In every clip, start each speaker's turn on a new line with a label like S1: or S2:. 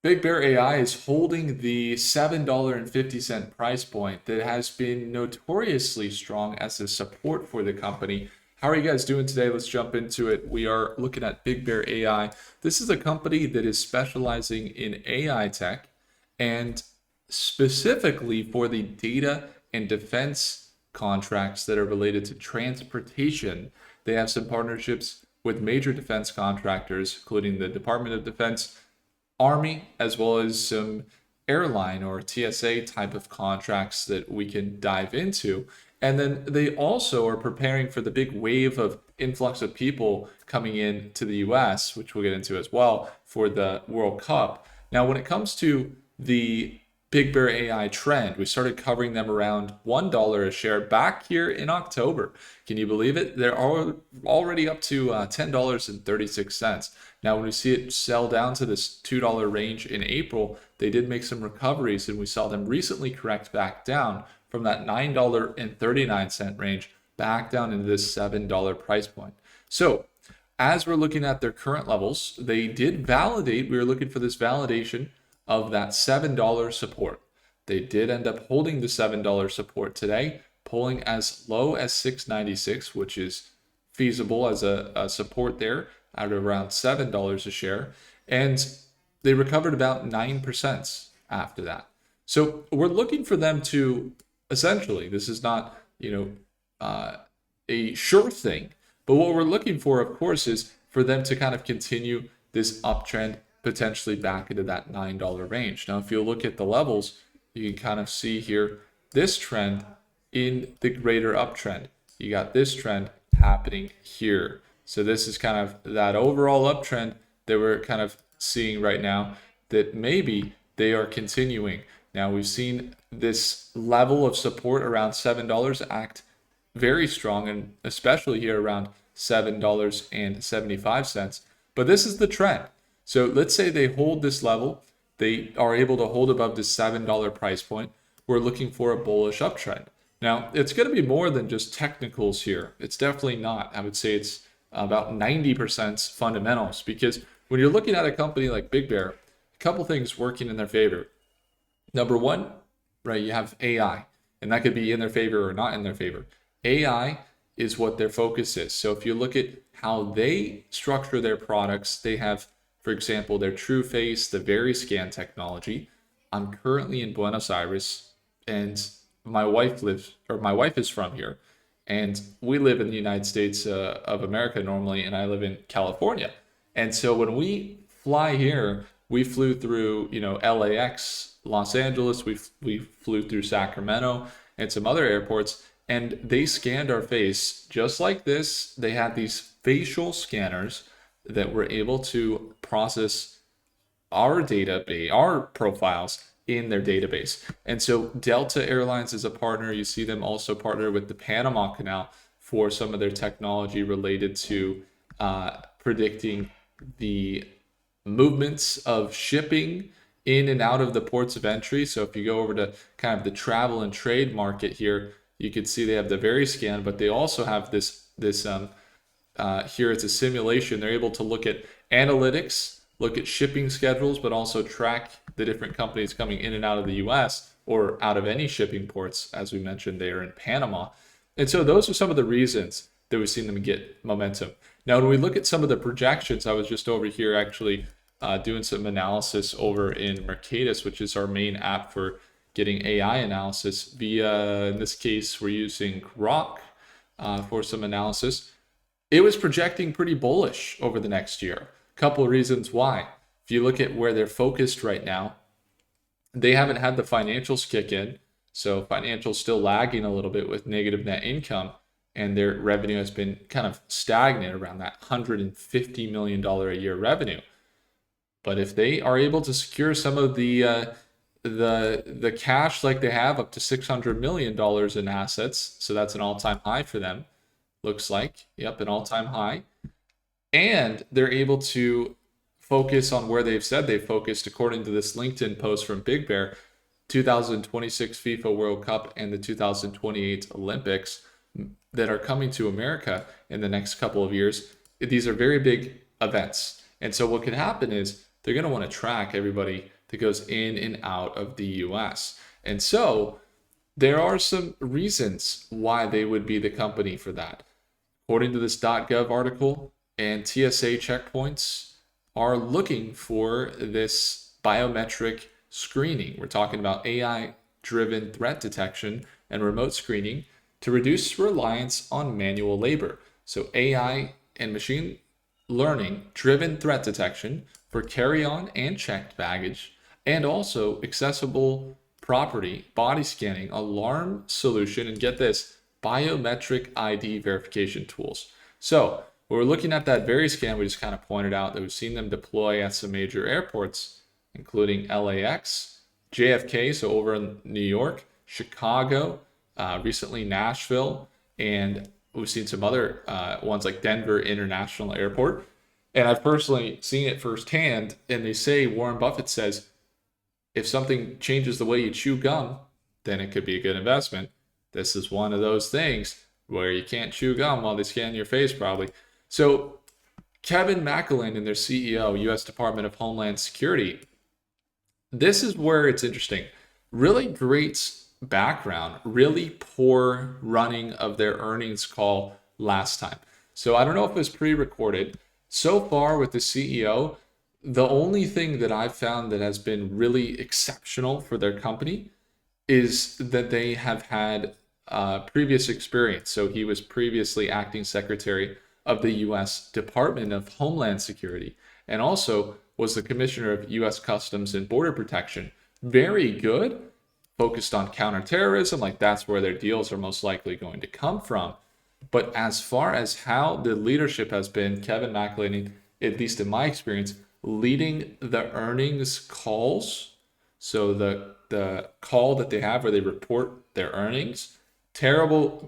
S1: Big Bear AI is holding the $7.50 price point that has been notoriously strong as a support for the company. How are you guys doing today? Let's jump into it. We are looking at Big Bear AI. This is a company that is specializing in AI tech and specifically for the data and defense contracts that are related to transportation. They have some partnerships with major defense contractors, including the Department of Defense, Army, as well as some airline or TSA type of contracts that we can dive into. And then they also are preparing for the big wave of influx of people coming in to the US, which we'll get into as well for the World Cup. Now, when it comes to the Big Bear AI trend, we started covering them around $1 a share back here in October. Can you believe it? They're already up to $10.36. Now, when we see it sell down to this $2 range in April, they did make some recoveries, and we saw them recently correct back down from that $9.39 range back down into this $7 price point. So, as we're looking at their current levels, they did validate, we were looking for this validation of that $7 support. They did end up holding the $7 support today, pulling as low as $6.96, which is feasible as a support there at around $7 a share. And they recovered about 9% after that. So we're looking for them to essentially, this is not, a sure thing, but what we're looking for, of course, is for them to kind of continue this uptrend potentially back into that $9 range. Now, if you look at the levels, you can kind of see here this trend in the greater uptrend. You got this trend happening here. So this is kind of that overall uptrend that we're kind of seeing right now that maybe they are continuing. Now, we've seen this level of support around $7 act very strong, and especially here around $7.75. But this is the trend. So let's say they hold this level, they are able to hold above the $7 price point. We're looking for a bullish uptrend. Now, it's going to be more than just technicals here. It's definitely not. I would say it's about 90% fundamentals, because when you're looking at a company like Big Bear, a couple things working in their favor. Number one, right, you have AI, and that could be in their favor or not in their favor. AI is what their focus is. So if you look at how they structure their products, they have, for example, their True Face, the VeriScan technology. I'm currently in Buenos Aires, and my wife is from here, and we live in the United States of America normally, and I live in California. And so when we fly here, we flew through, LAX, Los Angeles, we flew through Sacramento and some other airports, and they scanned our face just like this. They had these facial scanners that were able to process our database, our profiles in their database. And so Delta Airlines is a partner. You see them also partner with the Panama Canal for some of their technology related to predicting the movements of shipping in and out of the ports of entry. So if you go over to kind of the travel and trade market here, you can see they have the VeriScan, but they also have this here it's a simulation. They're able to look at analytics, look at shipping schedules, but also track the different companies coming in and out of the US or out of any shipping ports. As we mentioned, they are in Panama. And so those are some of the reasons that we've seen them get momentum. Now, when we look at some of the projections, I was just over here actually doing some analysis over in Mercatus, which is our main app for getting AI analysis via, in this case, we're using Grok for some analysis. It was projecting pretty bullish over the next year. A couple of reasons why. If you look at where they're focused right now, they haven't had the financials kick in. So financials still lagging a little bit with negative net income, and their revenue has been kind of stagnant around that $150 million a year revenue. But if they are able to secure some of the cash like they have, up to $600 million in assets, so that's an all-time high for them, looks like. Yep, an all-time high. And they're able to focus on where they've said they've focused, according to this LinkedIn post from Big Bear, 2026 FIFA World Cup and the 2028 Olympics that are coming to America in the next couple of years. These are very big events. And so what could happen is they're going to want to track everybody that goes in and out of the US. And so there are some reasons why they would be the company for that. According to this .gov article, and TSA checkpoints are looking for this biometric screening. We're talking about AI-driven threat detection and remote screening to reduce reliance on manual labor. So AI and machine learning driven threat detection for carry-on and checked baggage, and also accessible property, body scanning, alarm solution, and get this, biometric ID verification tools. So we're looking at that very scan we just kind of pointed out that we've seen them deploy at some major airports, including LAX, JFK, so over in New York, Chicago, recently Nashville, and we've seen some other ones like Denver International Airport. And I've personally seen it firsthand. And they say, Warren Buffett says, if something changes the way you chew gum, then it could be a good investment. This is one of those things where you can't chew gum while they scan your face, probably. So Kevin McAleenan and their CEO, U.S. Department of Homeland Security, this is where it's interesting. Really great background, really poor running of their earnings call last time. So I don't know if it was pre-recorded. So far with the CEO, the only thing that I've found that has been really exceptional for their company is that they have had previous experience. So he was previously acting secretary of the U.S. Department of Homeland Security and also was the commissioner of U.S. Customs and Border Protection. Very good, focused on counterterrorism, like that's where their deals are most likely going to come from. But as far as how the leadership has been, Kevin McAleenan, at least in my experience, leading the earnings calls, so the call that they have where they report their earnings, terrible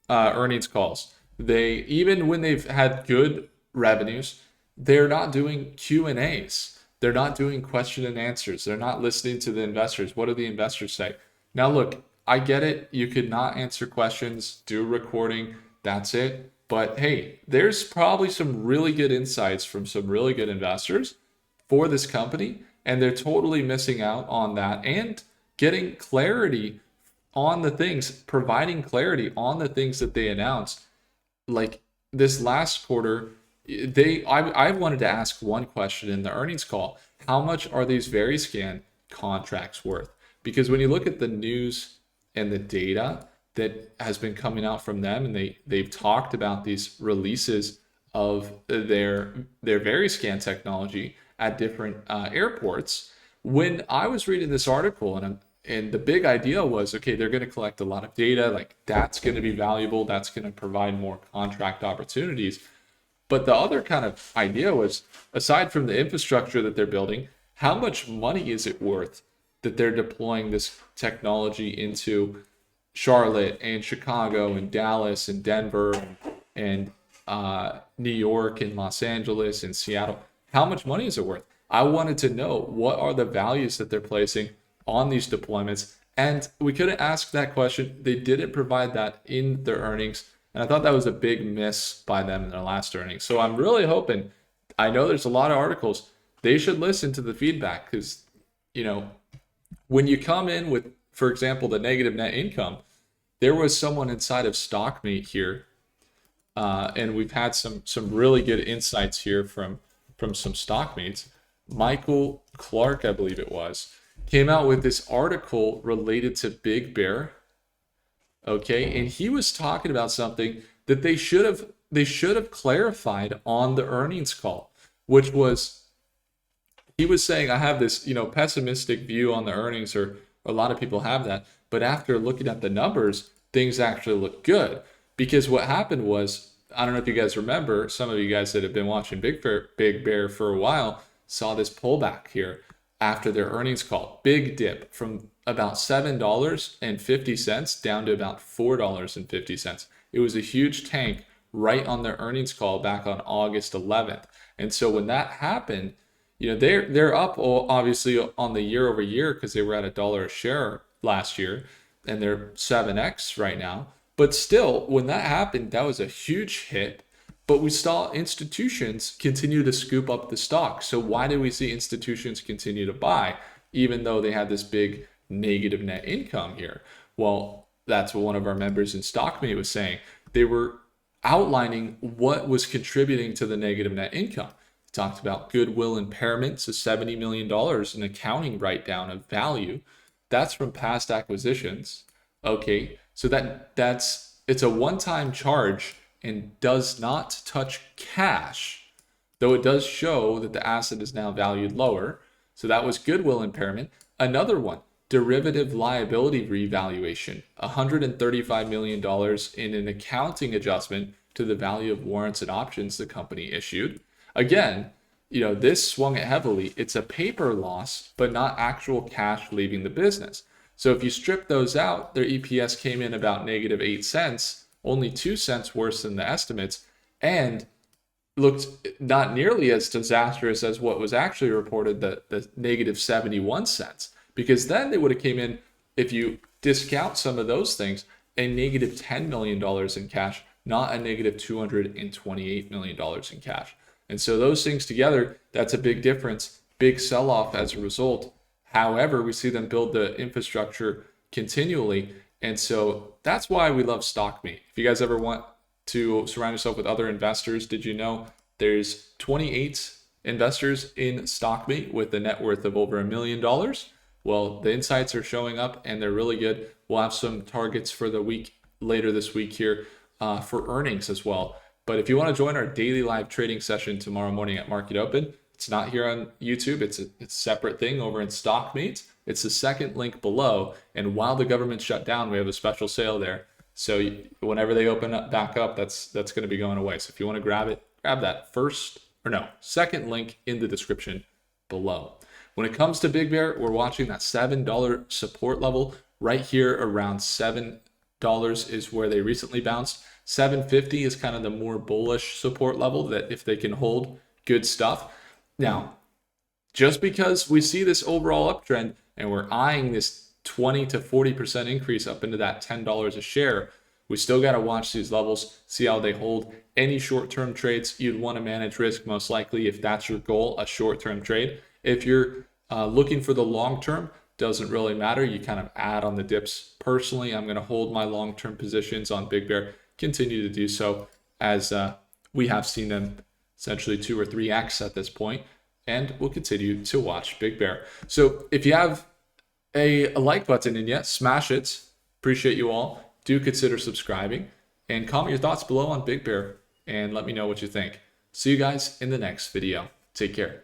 S1: earnings calls. They, even when they've had good revenues, they're not doing Q&As. They're not doing question and answers. They're not listening to the investors. What do the investors say? Now, look, I get it. You could not answer questions, do recording. That's it. But hey, there's probably some really good insights from some really good investors for this company, and they're totally missing out on that and getting clarity on the things, providing clarity on the things that they announced. Like this last quarter, I wanted to ask one question in the earnings call. How much are these Veriscan contracts worth? Because when you look at the news and the data that has been coming out from them, and they've talked about these releases of their Veriscan technology at different airports. When I was reading this article, and the big idea was, okay, they're going to collect a lot of data, like that's going to be valuable, that's going to provide more contract opportunities. But the other kind of idea was, aside from the infrastructure that they're building, how much money is it worth that they're deploying this technology into Charlotte and Chicago and Dallas and Denver and New York and Los Angeles and Seattle? How much money is it worth? I wanted to know what are the values that they're placing on these deployments. And we couldn't ask that question. They didn't provide that in their earnings. And I thought that was a big miss by them in their last earnings. So I'm really hoping, I know there's a lot of articles, they should listen to the feedback because, you know, when you come in with, for example, the negative net income, there was someone inside of StockMate here, and we've had some really good insights here from some StockMates. Michael Clark, I believe it was, came out with this article related to Big Bear. Okay, and he was talking about something that they should have clarified on the earnings call, which was, he was saying, I have this, pessimistic view on the earnings, or a lot of people have that, but after looking at the numbers, things actually look good. Because what happened was, I don't know if you guys remember, some of you guys that have been watching Big Bear for a while saw this pullback here after their earnings call. Big dip from about $7.50 down to about $4.50. It was a huge tank right on their earnings call back on August 11th. And so when that happened, they're up obviously on the year over year because they were at $1 a share last year, and they're 7x right now. But still, when that happened, that was a huge hit. But we saw institutions continue to scoop up the stock. So why did we see institutions continue to buy, even though they had this big negative net income here? Well, that's what one of our members in StockMate was saying. They were outlining what was contributing to the negative net income. They talked about Goodwill Impairment, so $70 million in accounting write-down of value. That's from past acquisitions. Okay, so it's a one-time charge and does not touch cash, though it does show that the asset is now valued lower. So that was Goodwill Impairment. Another one, derivative liability revaluation, $135 million in an accounting adjustment to the value of warrants and options the company issued. Again, this swung it heavily. It's a paper loss, but not actual cash leaving the business. So if you strip those out, their EPS came in about -8 cents, only 2 cents worse than the estimates, and looked not nearly as disastrous as what was actually reported, the -71 cents. Because then they would have came in, if you discount some of those things, a -$10 million in cash, not a -$228 million in cash. And so those things together, that's a big difference, big sell-off as a result. However, we see them build the infrastructure continually. And so that's why we love StockMate. If you guys ever want to surround yourself with other investors, did you know there's 28 investors in StockMate with a net worth of over $1 million? Well, the insights are showing up and they're really good. We'll have some targets for the week later this week here for earnings as well. But if you want to join our daily live trading session tomorrow morning at Market Open, it's not here on YouTube. It's a separate thing over in StockMate. It's the second link below. And while the government shut down, we have a special sale there. So whenever they open up back up, that's going to be going away. So if you want to grab it, grab that second link in the description below. When it comes to Big Bear, we're watching that $7 support level right here around $7 is where they recently bounced. $7.50 is kind of the more bullish support level that if they can hold, good stuff. Now, just because we see this overall uptrend and we're eyeing this 20 to 40% increase up into that $10 a share, we still got to watch these levels, see how they hold. Any short-term trades, you'd want to manage risk most likely if that's your goal, a short-term trade. If you're looking for the long-term, doesn't really matter. You kind of add on the dips. Personally, I'm going to hold my long-term positions on Big Bear, continue to do so as we have seen them essentially 2 or 3x at this point, and we'll continue to watch Big Bear. So if you have a like button in yet, smash it. Appreciate you all. Do consider subscribing and comment your thoughts below on Big Bear and let me know what you think. See you guys in the next video. Take care.